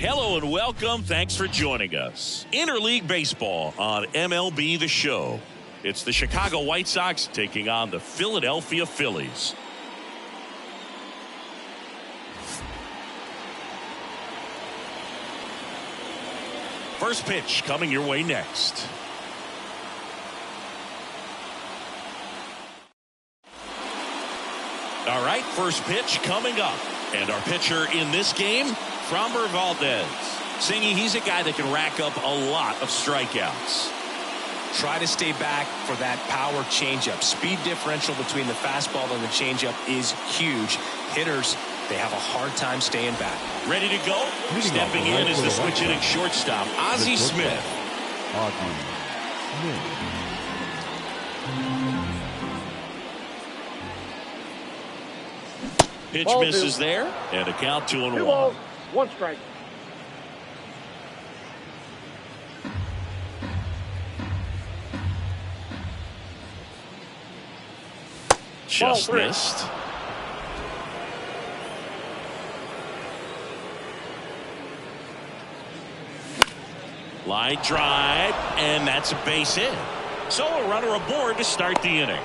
Hello and welcome. Thanks for joining us. Interleague Baseball on MLB The Show. It's the Chicago White Sox taking on the Philadelphia Phillies. First pitch coming your way next. All right, first pitch coming up. And our pitcher in this game, Framber Valdez. Singy, he's a guy that can rack up a lot of strikeouts. Try to stay back for that power changeup. Speed differential between the fastball and the changeup is huge. Hitters, they have a hard time staying back. Ready to go? Stepping in is the switch hitting shortstop, Ozzie Smith. Pitch misses there, and a count 2-1. 2 balls, 1 strike. Just missed. Line drive, and that's a base hit. So a runner aboard to start the inning.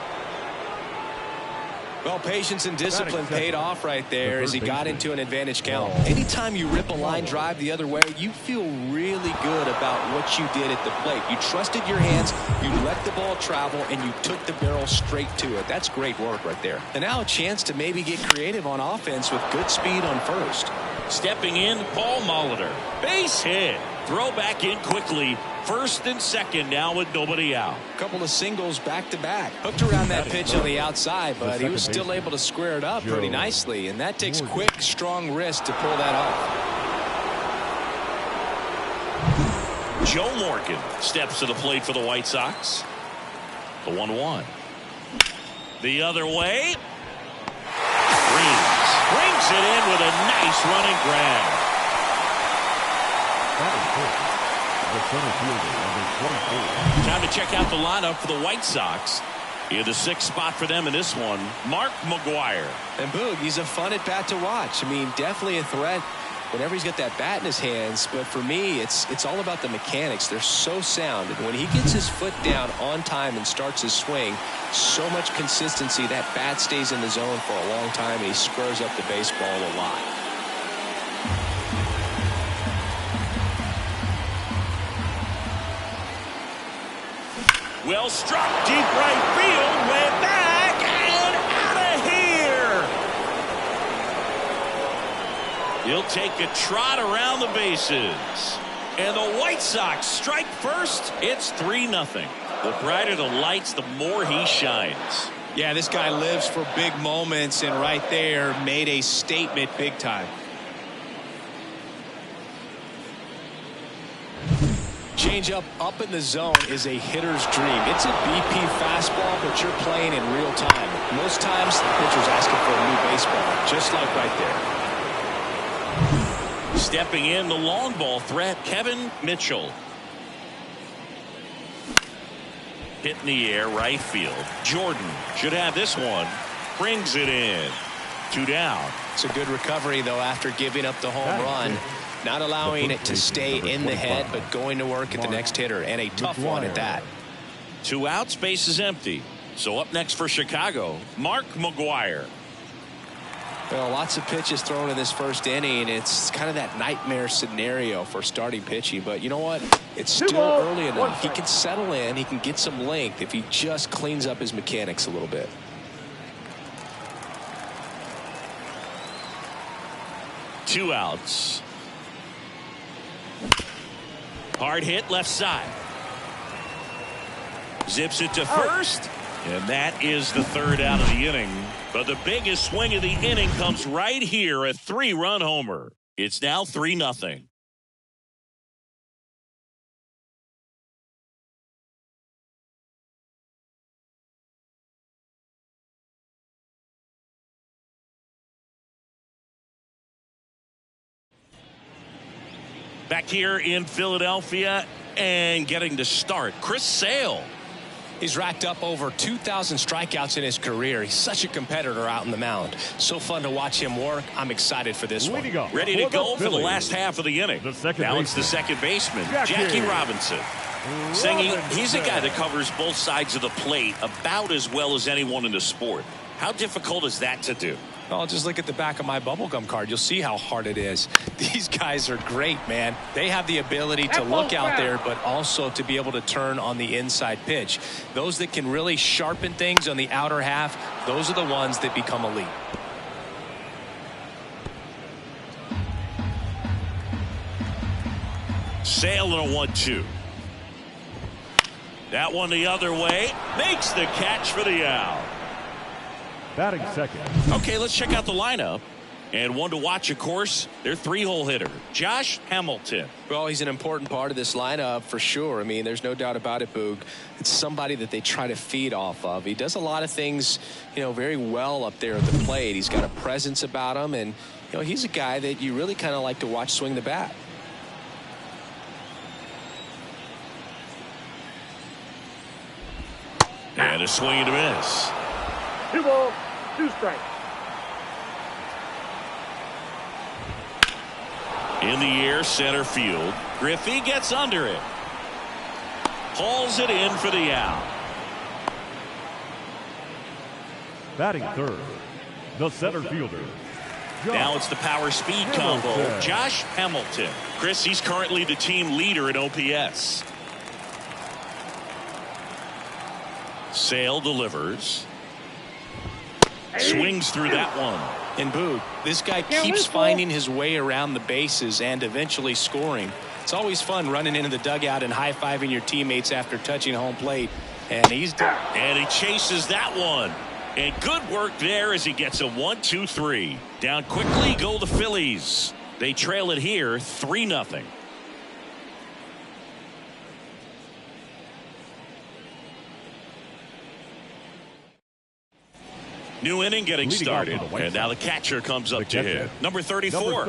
Well, patience and discipline paid off right there as he got into an advantage count. Anytime you rip a line drive the other way, you feel really good about what you did at the plate. You trusted your hands, you let the ball travel, and you took the barrel straight to it. That's great work right there. And now a chance to maybe get creative on offense with good speed on first. Stepping in, Paul Molitor. Base hit. Throw back in quickly. First and second now with nobody out. A couple of singles back-to-back. Hooked around that pitch on the outside, but he was still able to square it up pretty nicely. And that takes quick, strong wrist to pull that off. Joe Morgan steps to the plate for the White Sox. The 1-1. The other way. Brings it in with a nice running grab. Time to check out the lineup for the White Sox. In the 6th spot for them in this one, Mark McGwire. And Boog, he's a fun at bat to watch. I mean, definitely a threat whenever he's got that bat in his hands. But for me, it's all about the mechanics. They're so sound. And when he gets his foot down on time and starts his swing, so much consistency, that bat stays in the zone for a long time, and he squares up the baseball a lot. Well struck, deep right field, way back and out of here. He'll take a trot around the bases. And the White Sox strike first. It's 3-0. The brighter the lights, the more he shines. Yeah, this guy lives for big moments, and right there made a statement big time. Changeup up in the zone is a hitter's dream. It's a BP fastball, but you're playing in real time. Most times the pitcher's asking for a new baseball, just like right there. Stepping in, the long ball threat, Kevin Mitchell. Hit in the air, right field. Jordan should have this one. Brings it in. 2 down. It's a good recovery, though, after giving up the home run. Not allowing it to stay in the head, but going to work at the next hitter, and a tough one at that. 2 outs, base is empty. So up next for Chicago, Mark McGwire. Well, lots of pitches thrown in this first inning. It's kind of that nightmare scenario for starting pitching, but you know what? It's still early enough. He can settle in. He can get some length if he just cleans up his mechanics a little bit. Two outs. Hard hit left side. Zips it to first. And that is the 3rd out of the inning. But the biggest swing of the inning comes right here, a 3-run homer. It's now 3-0. Back here in Philadelphia and getting to start, Chris Sale. He's racked up over 2,000 strikeouts in his career. He's such a competitor out in the mound. So fun to watch him work. I'm excited for this one. Ready to go for the last half of the inning. Now it's the second baseman, Jackie Robinson. Singing, he's a guy that covers both sides of the plate about as well as anyone in the sport. How difficult is that to do? Oh, just look at the back of my bubblegum card. You'll see how hard it is. These guys are great, man. They have the ability to look out there, but also to be able to turn on the inside pitch. Those that can really sharpen things on the outer half, those are the ones that become elite. Sale and a 1-2. That one the other way. Makes the catch for the out. Batting second. Okay, let's check out the lineup. And one to watch, of course, their 3-hole hitter, Josh Hamilton. Well, he's an important part of this lineup for sure. I mean, there's no doubt about it, Boog. It's somebody that they try to feed off of. He does a lot of things, very well up there at the plate. He's got a presence about him, and, he's a guy that you really kind of like to watch swing the bat. And a swing and a miss. 2 balls, 2 strikes. In the air, center field. Griffey gets under it. Hauls it in for the out. Batting third, the center fielder. Now it's the power speed combo, Josh Hamilton. Chris, he's currently the team leader in OPS. Sale delivers. Swings through that one. And Boog, this guy keeps finding his way around the bases and eventually scoring. It's always fun running into the dugout and high-fiving your teammates after touching home plate. And he's done. And he chases that one. And good work there as he gets a 1-2-3. Down quickly go the Phillies. They trail it here 3-0. New inning getting started. And now the catcher comes up to hit. Number 34.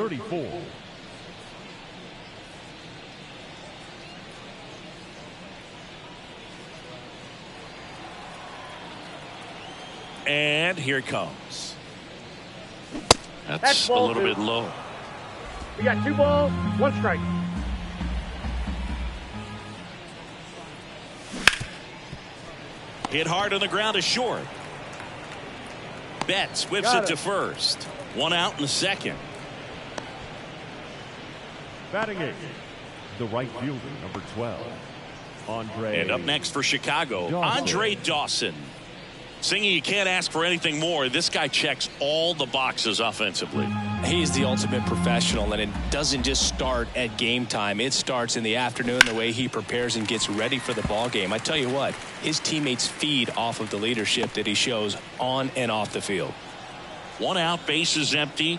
And here it comes. That's a little bit low. We got 2 balls, 1 strike. Hit hard on the ground is short. Betts whips it to first. 1 out in the second. Batting 8, the right fielder, number 12, Andre. And up next for Chicago, Andre Dawson. Singing, you can't ask for anything more. This guy checks all the boxes offensively. He's the ultimate professional, and it doesn't just start at game time. It starts in the afternoon, the way he prepares and gets ready for the ball game. I tell you what, his teammates feed off of the leadership that he shows on and off the field. 1 out, bases empty.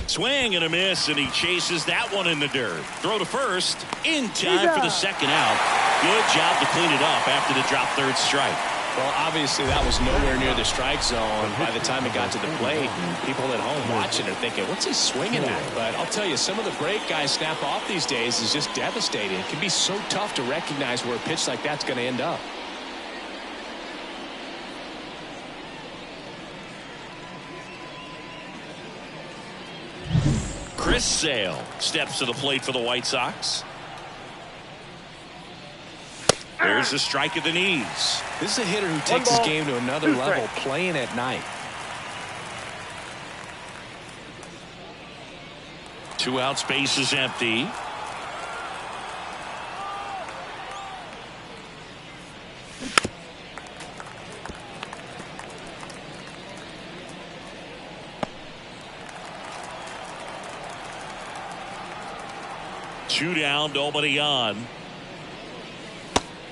Swing and a miss, and he chases that one in the dirt. Throw to first, in time for the second out. Good job to clean it up after the drop third strike. Well, obviously that was nowhere near the strike zone by the time it got to the plate. People at home watching are thinking, what's he swinging at? But I'll tell you, some of the break guys snap off these days is just devastating. It can be so tough to recognize where a pitch like that's going to end up. Chris Sale steps to the plate for the White Sox. There's a strike at the knees. This is a hitter who takes his game to another level, playing at night. 2 out, space is empty. Two down, nobody on.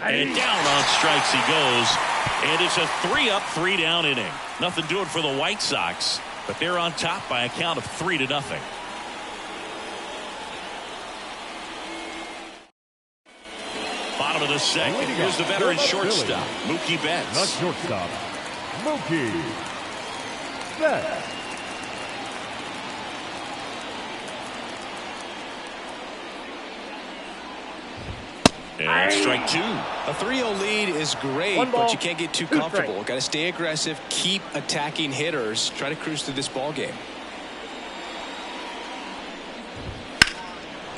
And down on strikes he goes. And it's a 3-up, 3-down inning. Nothing doing for the White Sox, but they're on top by a count of 3-0. Bottom of the second. Here's the veteran shortstop, Mookie Betts. The shortstop, Mookie Betts. And strike two. A 3-0 lead is great, but you can't get too comfortable. Got to stay aggressive, keep attacking hitters, try to cruise through this ball game.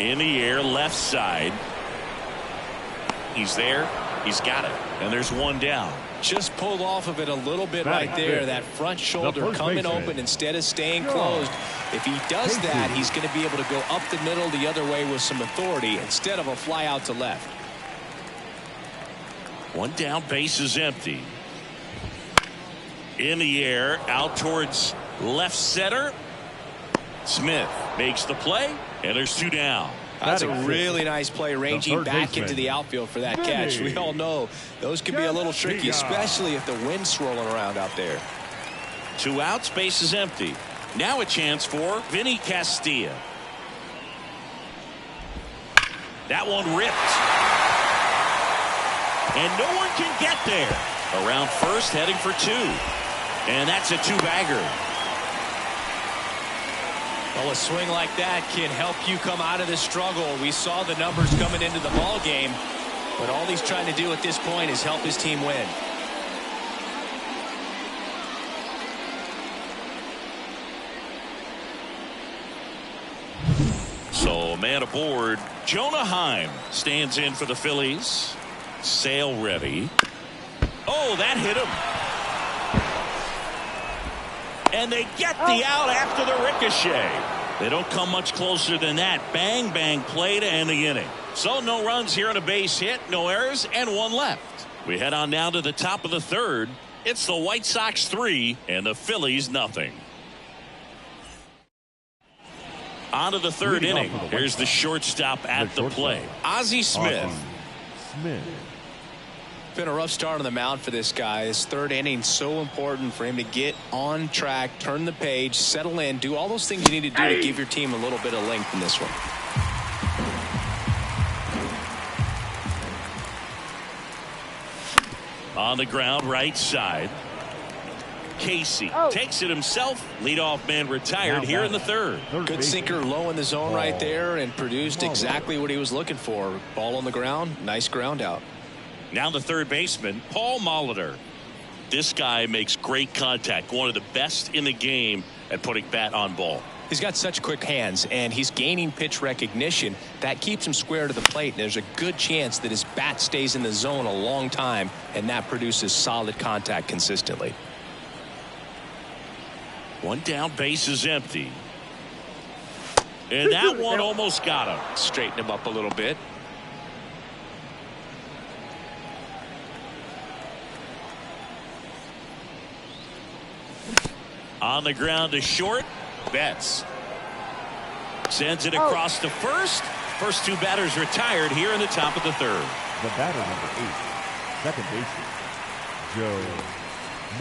In the air, left side. He's there. He's got it. And there's one down. Just pulled off of it a little bit right there. That front shoulder coming open instead of staying closed. If he does that, he's going to be able to go up the middle the other way with some authority instead of a fly out to left. One down, base is empty. In the air, out towards left center. Smith makes the play, and there's two down. That's a really nice play, ranging back into the outfield for that catch. We all know those can be a little tricky, especially if the wind's swirling around out there. Two outs, base is empty. Now a chance for Vinny Castilla. That one ripped. And no one can get there. Around first, heading for two. And that's a two-bagger. Well, a swing like that can help you come out of this struggle. We saw the numbers coming into the ball game, but all he's trying to do at this point is help his team win. So, man aboard. Jonah Heim stands in for the Phillies. Sale ready. Oh, that hit him. And they get the out after the ricochet. They don't come much closer than that. Bang, bang play to end the inning. So no runs here on a base hit, no errors, and one left. We head on down to the top of the third. It's the White Sox 3 and the Phillies nothing. On to the third inning. Here's the shortstop at the play. Ozzie Smith. Been a rough start on the mound for this guy. This third inning so important for him to get on track, turn the page, settle in, do all those things you need to do to give your team a little bit of length in this one. On the ground, right side. Casey takes it himself. Leadoff man retired here in the third. Good sinker low in the zone right there and produced exactly what he was looking for. Ball on the ground, nice ground out. Now the third baseman, Paul Molitor. This guy makes great contact. One of the best in the game at putting bat on ball. He's got such quick hands, and he's gaining pitch recognition. That keeps him square to the plate, and there's a good chance that his bat stays in the zone a long time, and that produces solid contact consistently. One down, base is empty. And that one almost got him. Straighten him up a little bit. On the ground to short. Betts sends it across to first. First two batters retired here in the top of the third. The batter number 8, second baseman,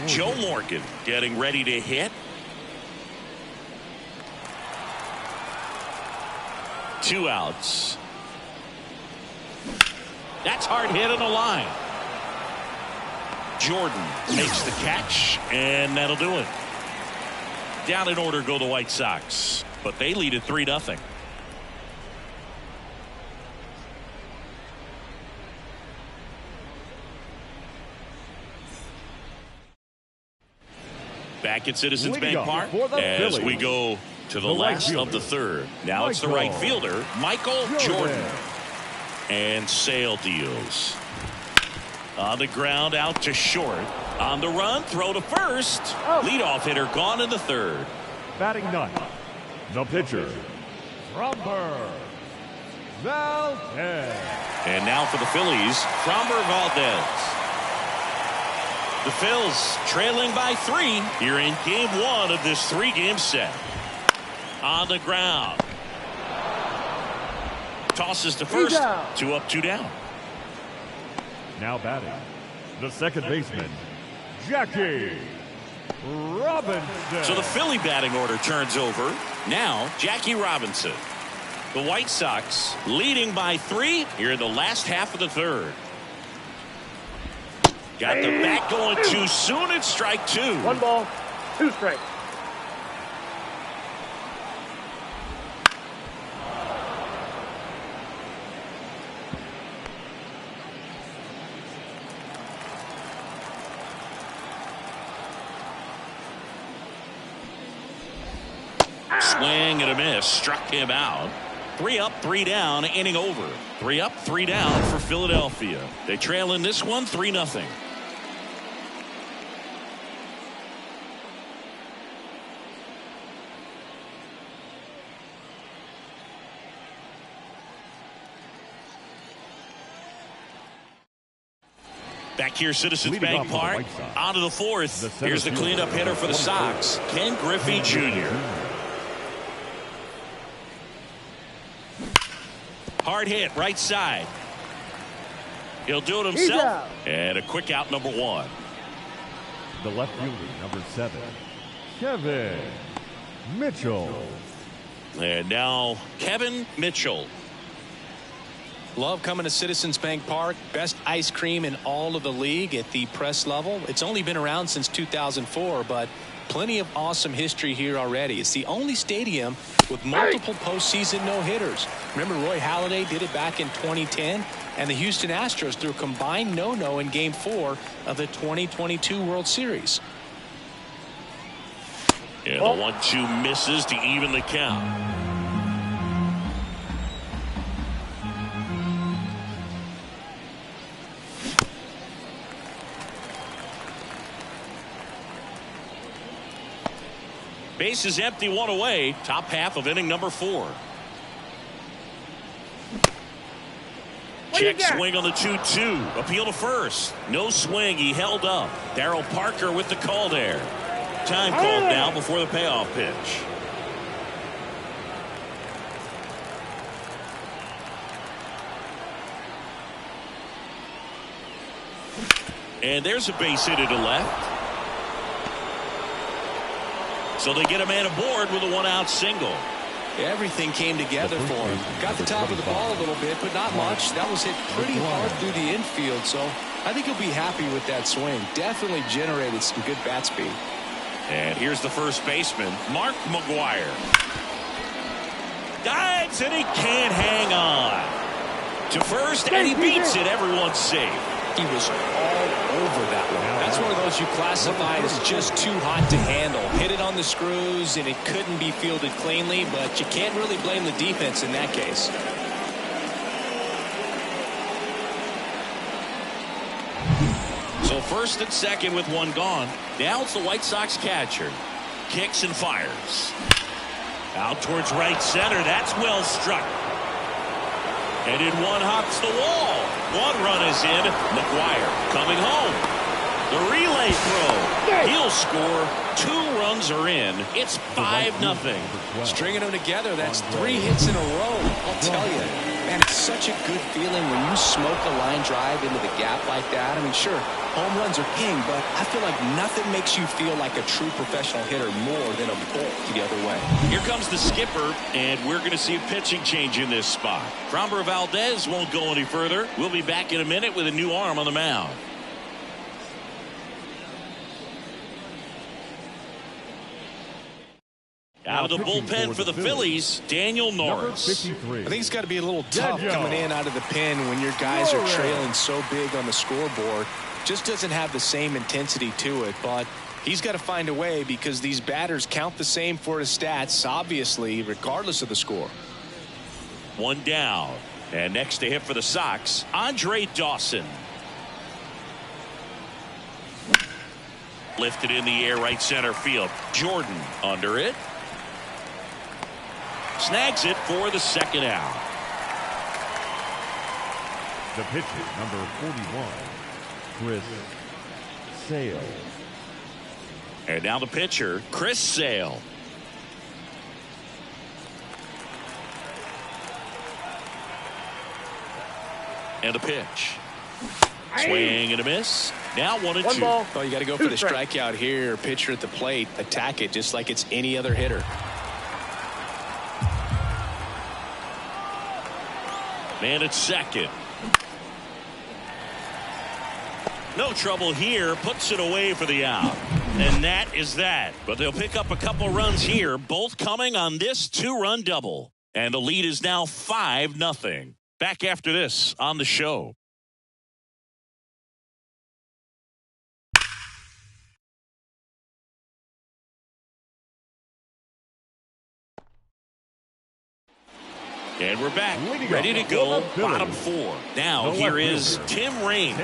Joe Morgan getting ready to hit. Two outs. That's hard hit on the line. Jordan makes the catch, and that'll do it. Down in order go the White Sox, but they lead at 3-0. Back at Citizens Bank Park as we go to the last of the third. Now it's the right fielder, Michael Jordan. And Sale deals. On the ground, out to short. On the run, throw to first. Leadoff hitter gone in the third. Batting ninth, the pitcher, Framber Valdez. And now for the Phillies, Framber Valdez. The Phils trailing by 3 here in game 1 of this 3-game set. On the ground. Tosses to first. 2 up, 2 down. Now batting, the second baseman, Jackie Robinson. So the Philly batting order turns over. Now Jackie Robinson. The White Sox leading by 3 here in the last half of the third. Got the bat going too soon. It's strike 2. 1 ball, 2 strikes. Swing and a miss. Struck him out. 3 up, 3 down, inning over. 3 up, 3 down for Philadelphia. They trail in this one 3-0. Back here, Citizens Bank Park. On to the 4th. Here's the cleanup hitter for the Sox, Ken Griffey Jr. Hard hit, right side. He'll do it himself. And a quick out, number 1. The left fielder, number 7, Kevin Mitchell. And now Kevin Mitchell. Love coming to Citizens Bank Park. Best ice cream in all of the league at the press level. It's only been around since 2004, but plenty of awesome history here already. It's the only stadium with multiple postseason no-hitters. Remember, Roy Halladay did it back in 2010, and the Houston Astros threw a combined no-no in Game 4 of the 2022 World Series. And the 1-2 misses to even the count. Base is empty, 1 away. Top half of inning number 4. Check swing on the 2-2. Appeal to first. No swing. He held up. Darryl Parker with the call there. Time called now before the payoff pitch. And there's a base hit to left. So they get a man aboard with a 1-out single. Everything came together for him. Got the top of the ball a little bit, but not much. That was hit pretty hard through the infield, so I think he'll be happy with that swing. Definitely generated some good bat speed. And here's the first baseman, Mark McGwire. Dives, and he can't hang on. To first, and he beats it. Everyone's safe. He was all over that one. That's one of those you classify as just too hot to handle. Hit it on the screws, and it couldn't be fielded cleanly, but you can't really blame the defense in that case. So first and second with 1 gone. Now it's the White Sox catcher. Kicks and fires. Out towards right center. That's well struck. And in 1 hops the wall. 1 run is in. McGwire coming home. The relay throw. He'll score. 2 runs are in. It's 5-0. Stringing them together, that's 3 hits in a row. I'll tell you, man, it's such a good feeling when you smoke a line drive into the gap like that. I mean, sure, home runs are king, but I feel like nothing makes you feel like a true professional hitter more than a bolt the other way. Here comes the skipper, and we're going to see a pitching change in this spot. Framber Valdez won't go any further. We'll be back in a minute with a new arm on the mound. Out of the bullpen for the Phillies, Daniel Norris. I think it's got to be a little tough coming in out of the pen when your guys are trailing so big on the scoreboard. Just doesn't have the same intensity to it, but he's got to find a way because these batters count the same for his stats, obviously, regardless of the score. 1 down. And next to hit for the Sox, Andre Dawson. Lifted in the air, right center field. Jordan under it. Snags it for the 2nd out. The pitcher, number 41, Chris Sale. And now the pitcher, Chris Sale. And the pitch. Swing and a miss. Now 1-2. Oh, you got to go for the strikeout here. Pitcher at the plate. Attack it just like it's any other hitter. Man at second. No trouble here. Puts it away for the out. And that is that. But they'll pick up a couple runs here, both coming on this 2-run double. And the lead is now 5-0. Back after this on the show. And we're back, ready to go, bottom 4. Now here is Tim Raines.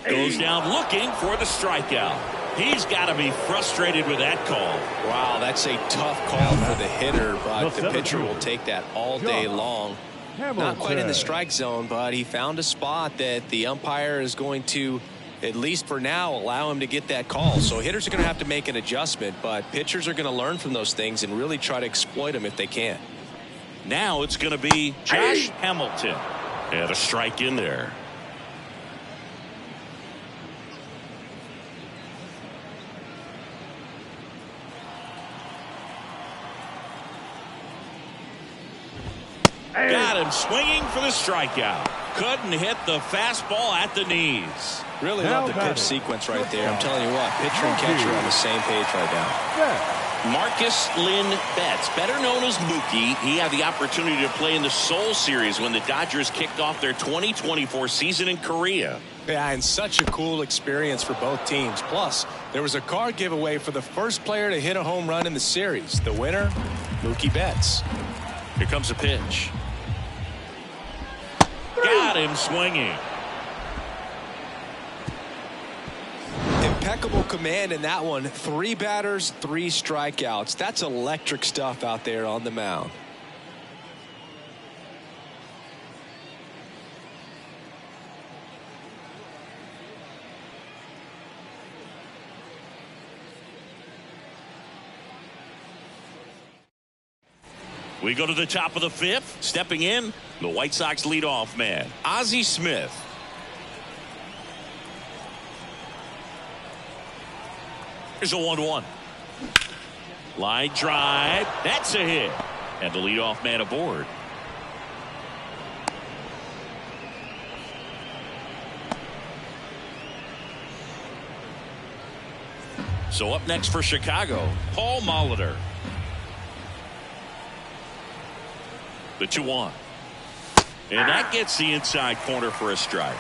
Goes down looking for the strikeout. He's got to be frustrated with that call. Wow, that's a tough call for the hitter, but the pitcher will take that all day long. Not quite in the strike zone, but he found a spot that the umpire is going to, at least for now, allow him to get that call. So hitters are going to have to make an adjustment, but pitchers are going to learn from those things and really try to exploit them if they can. Now it's going to be Josh Hamilton. And a strike in there. Got him swinging for the strikeout. Couldn't hit the fastball at the knees. Really love the pitch sequence right there. I'm telling you what, pitcher and catcher are on the same page right now. Marcus Lynn Betts, better known as Mookie, he had the opportunity to play in the Seoul Series when the Dodgers kicked off their 2024 season in Korea. Yeah, and such a cool experience for both teams. Plus, there was a card giveaway for the first player to hit a home run in the series. The winner, Mookie Betts. Here comes a pitch. Got him swinging. Impeccable command in that one. 3 batters, 3 strikeouts. That's electric stuff out there on the mound. We go to the top of the 5th. Stepping in, the White Sox leadoff man, Ozzie Smith. Here's a 1-1. Line drive. That's a hit. And the leadoff man aboard. So up next for Chicago, Paul Molitor. The 2-1. And that gets the inside corner for a strike.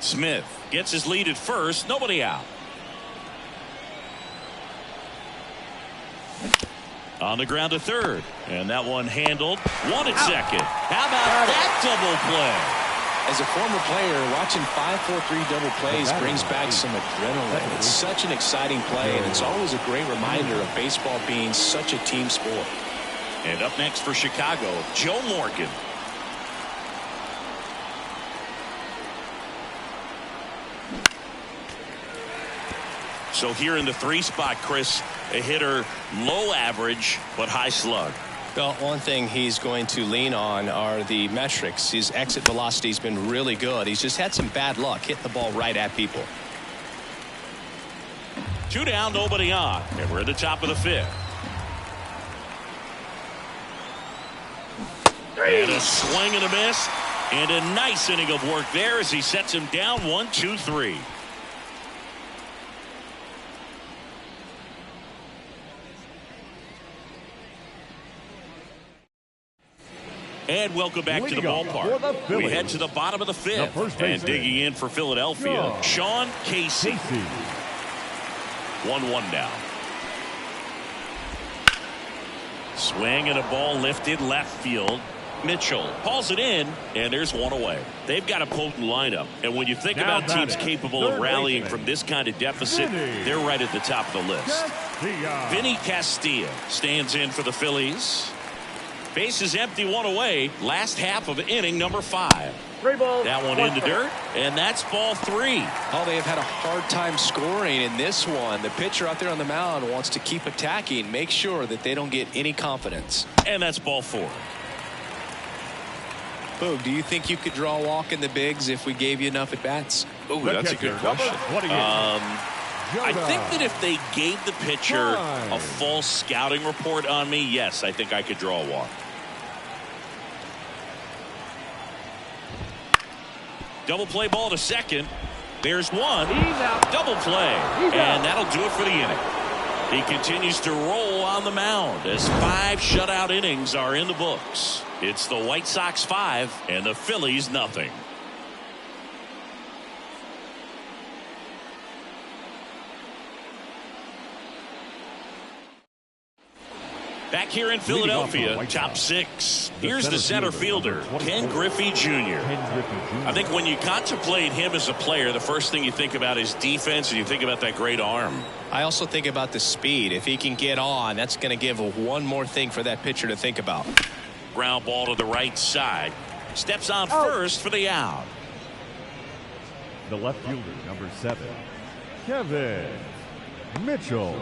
Smith gets his lead at first. Nobody out. On the ground to third. And that one handled. One at second. How about that double play? As a former player, watching 5-4-3 double plays brings back some adrenaline. It's such an exciting play, and it's always a great reminder of baseball being such a team sport. And up next for Chicago, Joe Morgan. So here in the 3 spot, Chris, a hitter low average but high slug. Well, one thing he's going to lean on are the metrics. His exit velocity has been really good. He's just had some bad luck hitting the ball right at people. 2 down, nobody on, and we're at the top of the 5th. And a swing and a miss, and a nice inning of work there as he sets him down 1-2-3. And welcome back to the ballpark. We head to the bottom of the 5th. And digging in for Philadelphia, Sean Casey. 1-1 now. Swing and a ball lifted left field. Mitchell hauls it in, and there's one away. They've got a potent lineup. And when you think about teams capable of rallying from this kind of deficit, they're right at the top of the list. Vinny Castilla stands in for the Phillies. Base is empty, one away. Last half of inning number 5. 3 balls. That one into dirt, and that's ball 3. Oh, they have had a hard time scoring in this one. The pitcher out there on the mound wants to keep attacking, make sure that they don't get any confidence. And that's ball 4. Boog, do you think you could draw a walk in the bigs if we gave you enough at bats? Oh, that's a good question. I think that if they gave the pitcher a full scouting report on me, yes, I think I could draw a walk. Double play ball to second. There's one. Double play. And that'll do it for the inning. He continues to roll on the mound as 5 shutout innings are in the books. It's the White Sox 5 and the Phillies nothing. Back here in Philadelphia, top 6. Here's the center fielder, Ken Griffey Jr. I think when you contemplate him as a player, the first thing you think about is defense, and you think about that great arm. I also think about the speed. If he can get on, that's going to give one more thing for that pitcher to think about. Ground ball to the right side. Steps on first for the out. The left fielder, number 7, Kevin Mitchell.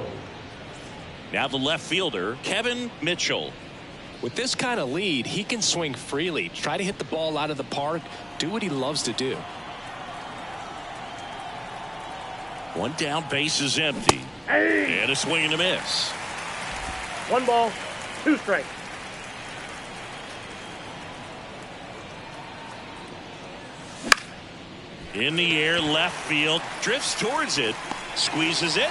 Now the left fielder, Kevin Mitchell. With this kind of lead, he can swing freely, try to hit the ball out of the park, do what he loves to do. One down, base is empty. And a swing and a miss. 1 ball, 2 strikes. In the air, left field, drifts towards it, squeezes it,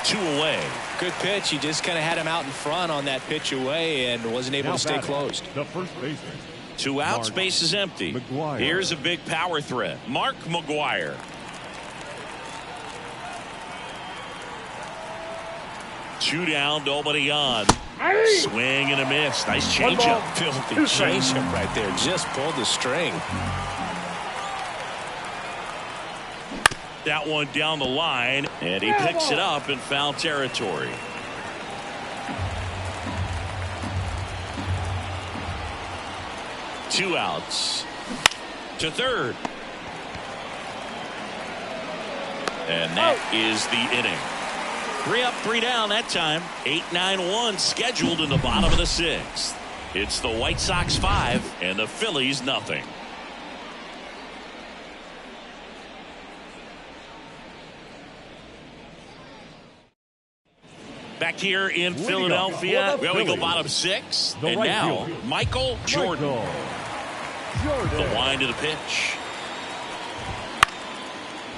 2 away. Good pitch. He just kind of had him out in front on that pitch away and wasn't able to stay closed. The first baseman. 2 outs, base is empty. McGuire. Here's a big power threat. Mark McGuire. Two down, nobody on. Swing and a miss. Nice changeup. Filthy changeup right there. Just pulled the string. That one down the line, and he picks it up in foul territory. Two outs. To third. And that is the inning. 3 up, 3 down that time. 8-9-1 scheduled in the bottom of the 6th. It's the White Sox 5 and the Phillies nothing. Back here in Philadelphia, well, we go bottom 6, and now Michael Jordan. The wind of the pitch.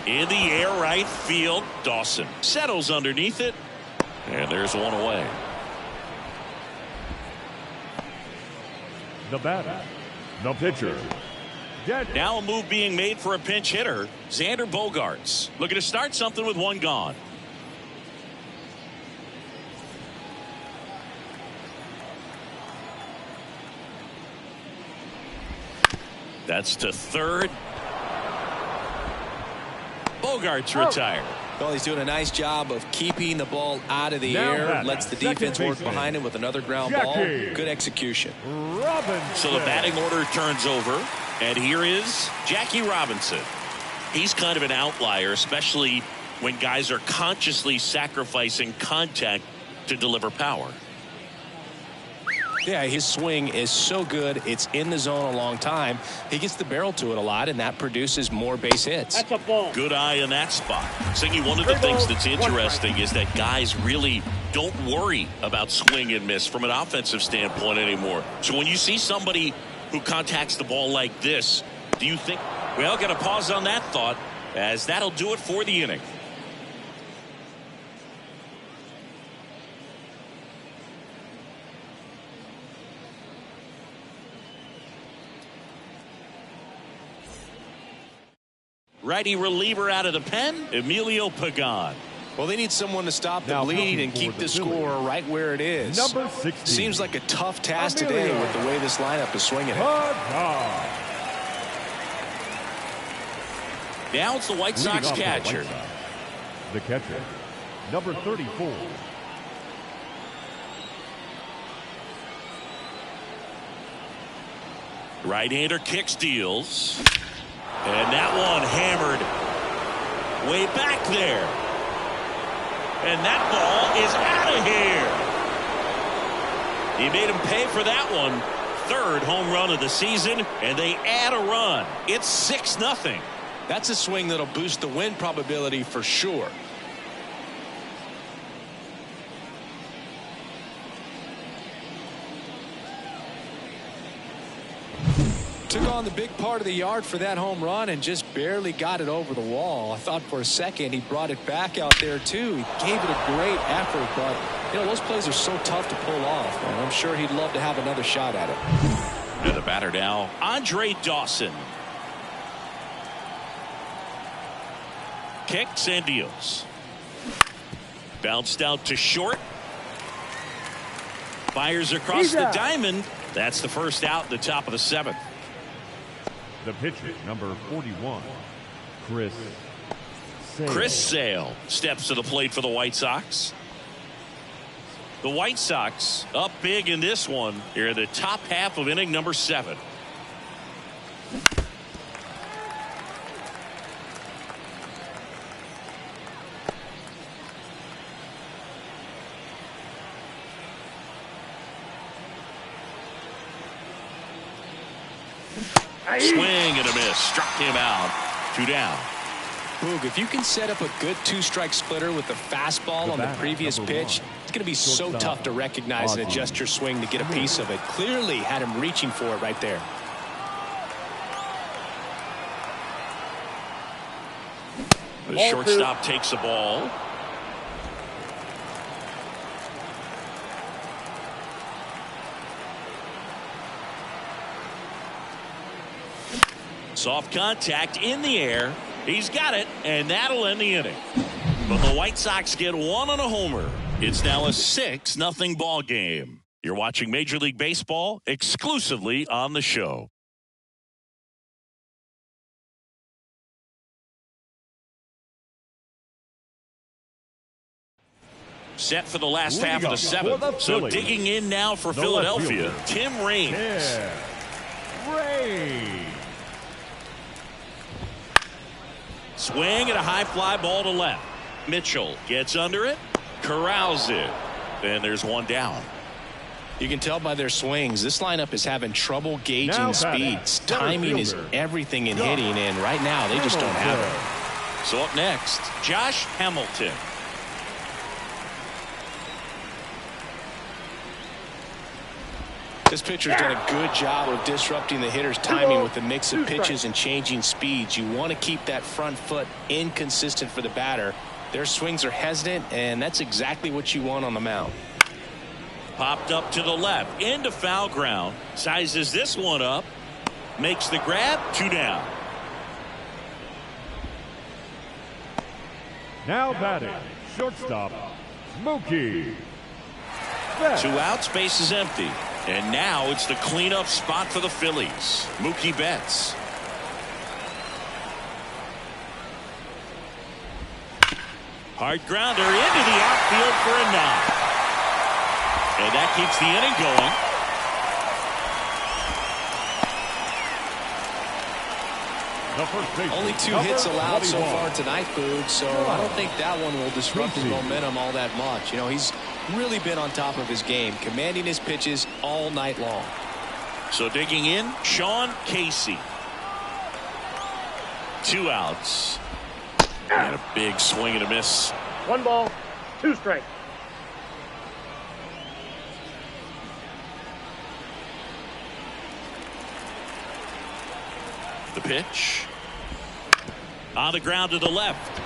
In the air, right field, Dawson settles underneath it, and there's one away. The batter, the pitcher. Now a move being made for a pinch hitter, Xander Bogaerts, looking to start something with 1 gone. That's to third. Bogaerts retired. Well, he's doing a nice job of keeping the ball out of the air. Lets the defense work behind him with another ground ball. Good execution. So the batting order turns over. And here is Jackie Robinson. He's kind of an outlier, especially when guys are consciously sacrificing contact to deliver power. Yeah, his swing is so good. It's in the zone a long time. He gets the barrel to it a lot, and that produces more base hits. That's a ball. Good eye in that spot. Singy, one of the things that's interesting is that guys really don't worry about swing and miss from an offensive standpoint anymore. So when you see somebody who contacts the ball like this, do you think, well, got to pause on that thought, as that'll do it for the inning. Righty reliever out of the pen, Emilio Pagan. Well, they need someone to stop the bleed and keep the score right where it is. Number 16. Seems like a tough task today with the way this lineup is swinging it. Now it's the White Sox catcher. The catcher, number 34. Right-hander kicks, deals. And that one hammered way back there. And that ball is out of here. He made him pay for that one. Third home run of the season, and they add a run. It's 6-0. That's a swing that'll boost the win probability for sure. Took on the big part of the yard for that home run and just barely got it over the wall. I thought for a second he brought it back out there too. He gave it a great effort, but you know those plays are so tough to pull off, and I'm sure he'd love to have another shot at it. And the batter now, Andre Dawson. Kicks and deals. Bounced out to short. Fires across the diamond. That's the first out in the top of the 7th. The pitcher, number 41, Chris Sale. Chris Sale steps to the plate for the White Sox. The White Sox up big in this one. Here in the top half of inning number 7. Swing and a miss. Struck him out. 2 down. Boog, if you can set up a good 2-strike splitter with the fastball on the previous pitch, it's going to be so tough to recognize and adjust your swing to get a piece of it. Clearly had him reaching for it right there. The shortstop takes the ball. Soft contact in the air. He's got it, and that'll end the inning. But the White Sox get one on a homer. It's now a 6-0 ball game. You're watching Major League Baseball exclusively on the show. Set for the last half of the 7th. So digging in now for Philadelphia, Tim Raines. Yeah. Raines. Swing and a high fly ball to left. Mitchell gets under it, corrals it, and there's one down. You can tell by their swings, this lineup is having trouble gauging speeds. Timing is everything in hitting, and right now they just don't have it. So up next, Josh Hamilton. This pitcher's done a good job of disrupting the hitter's timing with the mix of pitches and changing speeds. You want to keep that front foot inconsistent for the batter. Their swings are hesitant, and that's exactly what you want on the mound. Popped up to the left, into foul ground. Sizes this one up. Makes the grab, 2 down. Now batting, shortstop, Mookie. 2 outs, base is empty. And now it's the cleanup spot for the Phillies. Mookie Betts. Hard grounder into the outfield for a knock. And that keeps the inning going. Only 2 hits allowed so far tonight, Boog, so I don't think that one will disrupt his momentum all that much. You know, he's really been on top of his game, commanding his pitches all night long. So digging in, Sean Casey. 2 outs. And a big swing and a miss. 1 ball, 2 strikes. The pitch. On the ground to the left.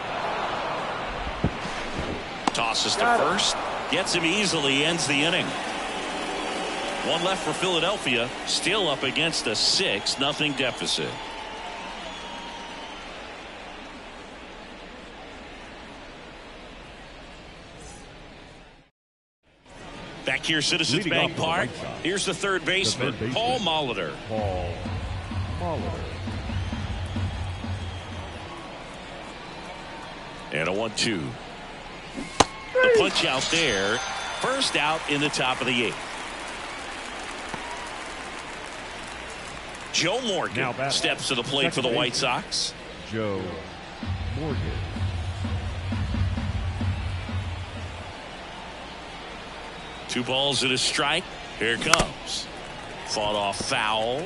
Tosses to first. Gets him easily, ends the inning. 1 left for Philadelphia. Still up against a 6-0 deficit. Back here, Citizens Bank Park. Here's the third baseman, Paul Molitor. Paul Molitor. And a 1-2. The punch out there. First out in the top of the 8th. Joe Morgan steps to the plate for the White Sox. Joe Morgan. Two balls and a strike. Here it comes. Fought off foul.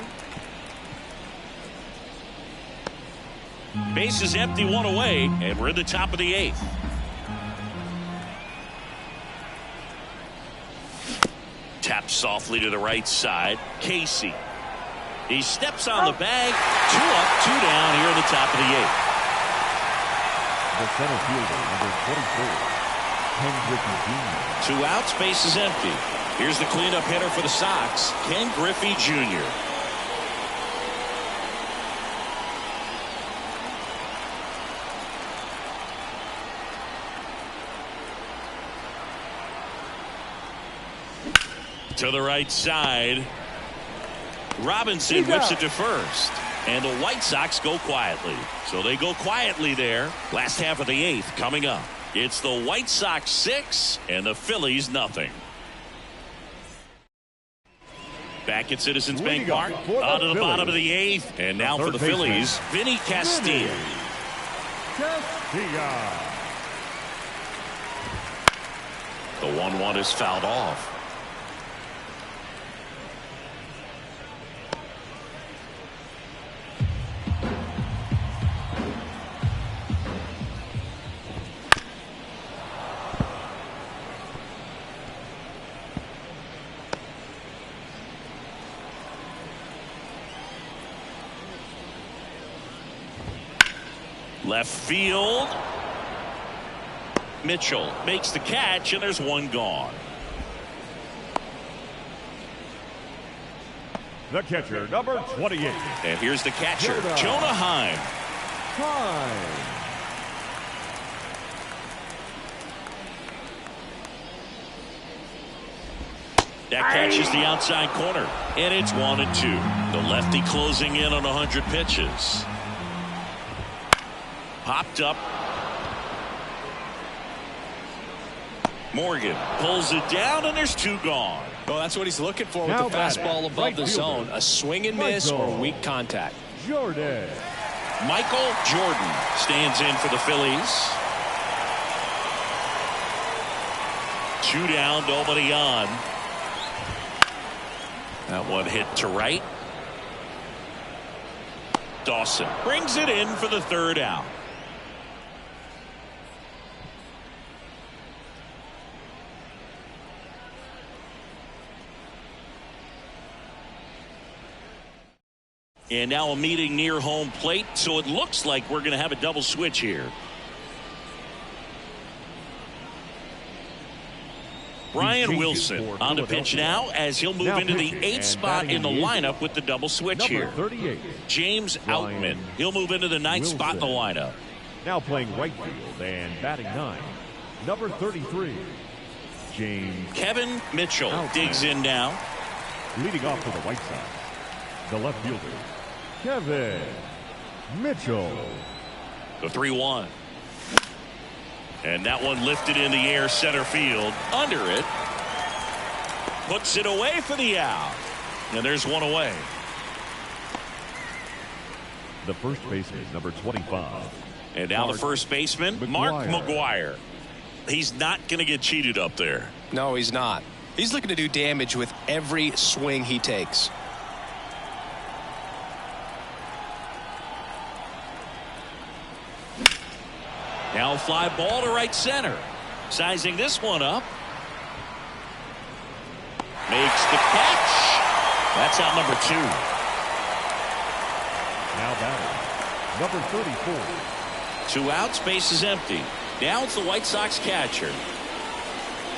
Base is empty, one away, and we're in the top of the 8th. Tapped softly to the right side. Casey. He steps on the bag. 2 up, 2 down here in the top of the 8th. The center fielder, number 24, Ken Griffey Jr. 2 outs, base is empty. Here's the cleanup hitter for the Sox, Ken Griffey Jr. To the right side. Robinson whips it to first. And the White Sox go quietly. So they go quietly there. Last half of the 8th coming up. It's the White Sox 6 and the Phillies nothing. Back at Citizens Bank Park. On to the bottom of the 8th. And now for the Phillies, Vinny Castilla. The 1-1 is fouled off. Left field. Mitchell makes the catch, and there's one gone. The catcher, number 28. And here's the catcher, Jonah Heim. That catches the outside corner, and it's 1-2. The lefty closing in on 100 pitches. Popped up. Morgan pulls it down, and there's 2 gone. Well, that's what he's looking for with the fastball above the zone. A swing and miss or weak contact. Jordan. Michael Jordan stands in for the Phillies. 2 down, nobody on. That one hit to right. Dawson brings it in for the 3rd out. And now a meeting near home plate, so it looks like we're going to have a double switch here. Brian Wilson on the pitch now as he'll move into the 8th spot in the lineup with the double switch here. 38. James Outman. He'll move into the 9th spot in the lineup. Now playing right field and batting 9. Number 33. James. Kevin Mitchell digs in now. Leading off for the White Sox, the left fielder, Kevin Mitchell. The 3-1. And that one lifted in the air center field. Under it. Puts it away for the out. And there's one away. The first baseman, number 25. And now the first baseman, Mark McGwire. He's not going to get cheated up there. No, he's not. He's looking to do damage with every swing he takes. Now a fly ball to right center. Sizing this one up. Makes the catch. That's out number 2. Now batting, number 34. 2 outs, base is empty. Now it's the White Sox catcher.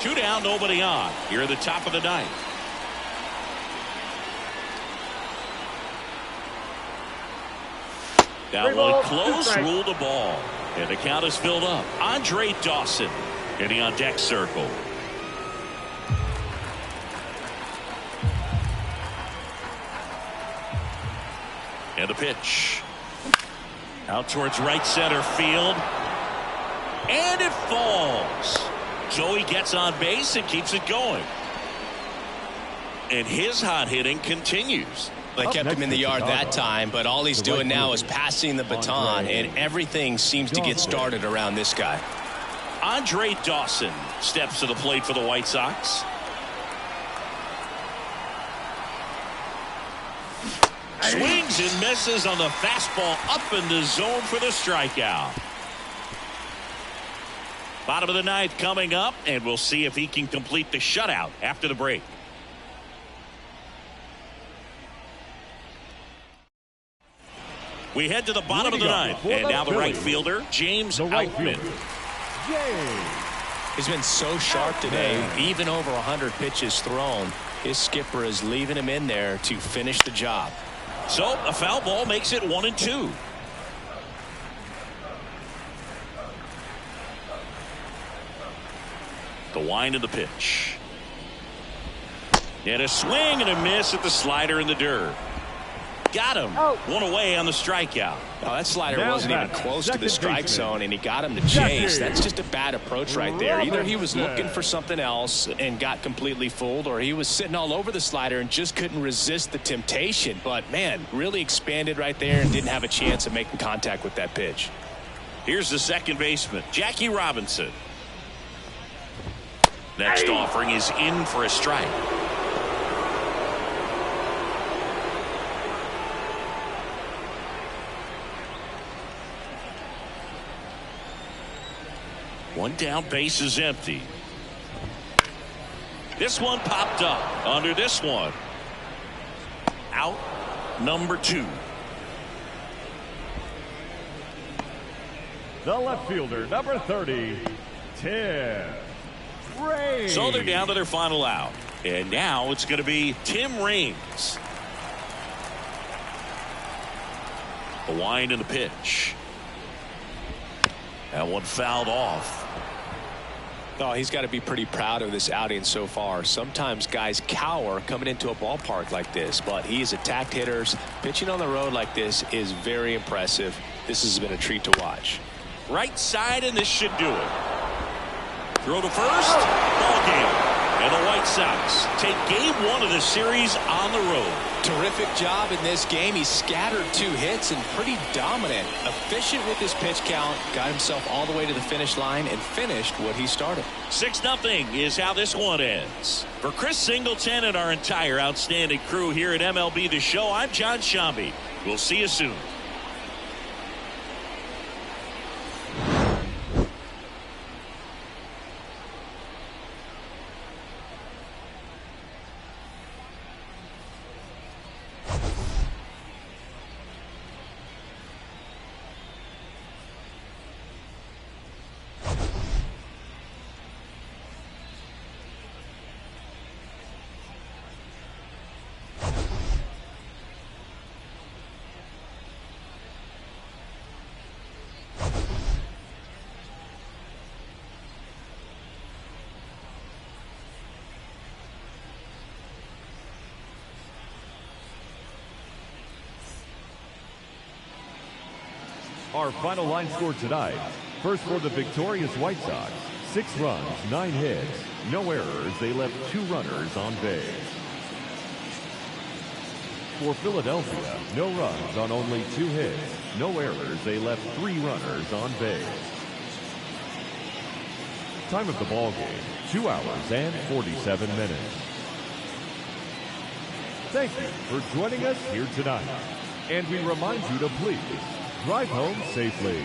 2 down, nobody on. Here at the top of the 9th. That one close, ruled the ball. And the count is filled up. Andre Dawson getting on deck circle. And the pitch. Out towards right center field. And it falls. Joey gets on base and keeps it going. And his hot hitting continues. They kept him in the yard that time, but all he's doing now is passing the baton, and everything seems to get started around this guy. Andre Dawson steps to the plate for the White Sox. Swings and misses on the fastball up in the zone for the strikeout. Bottom of the ninth coming up, and we'll see if he can complete the shutout after the break. We head to the bottom of the ninth, and now the right fielder, James Outman. He's been so sharp today, even over 100 pitches thrown. His skipper is leaving him in there to finish the job. So a foul ball makes it 1-2. The wind of the pitch. And a swing and a miss at the slider in the dirt. Got him. One away on the strikeout. Oh, that slider wasn't even close to the strike zone, and he got him to chase. That's just a bad approach right there. Either he was looking for something else and got completely fooled, or he was sitting all over the slider and just couldn't resist the temptation. But, man, really expanded right there and didn't have a chance of making contact with that pitch. Here's the second baseman, Jackie Robinson. Next offering is in for a strike. One down, base is empty. This one popped up under this one. Out number 2. The left fielder, number 30, Tim Raines. So they're down to their final out. And now it's going to be Tim Raines. The wind and the pitch. That one fouled off. Oh, he's got to be pretty proud of this outing so far. Sometimes guys cower coming into a ballpark like this, but he has attacked hitters. Pitching on the road like this is very impressive. This has been a treat to watch. Right side, and this should do it. Throw to first. Ball game. And the White Sox take game 1 of the series on the road. Terrific job in this game. He scattered 2 hits and pretty dominant. Efficient with his pitch count. Got himself all the way to the finish line and finished what he started. 6-0 is how this one ends. For Chris Singleton and our entire outstanding crew here at MLB The Show, I'm John Shambi. We'll see you soon. Our final line score tonight. First for the victorious White Sox, 6 runs, 9 hits, no errors. They left 2 runners on base. For Philadelphia, no runs on only 2 hits, no errors. They left 3 runners on base. Time of the ball game, 2 hours and 47 minutes. Thank you for joining us here tonight. And we remind you to please drive home safely.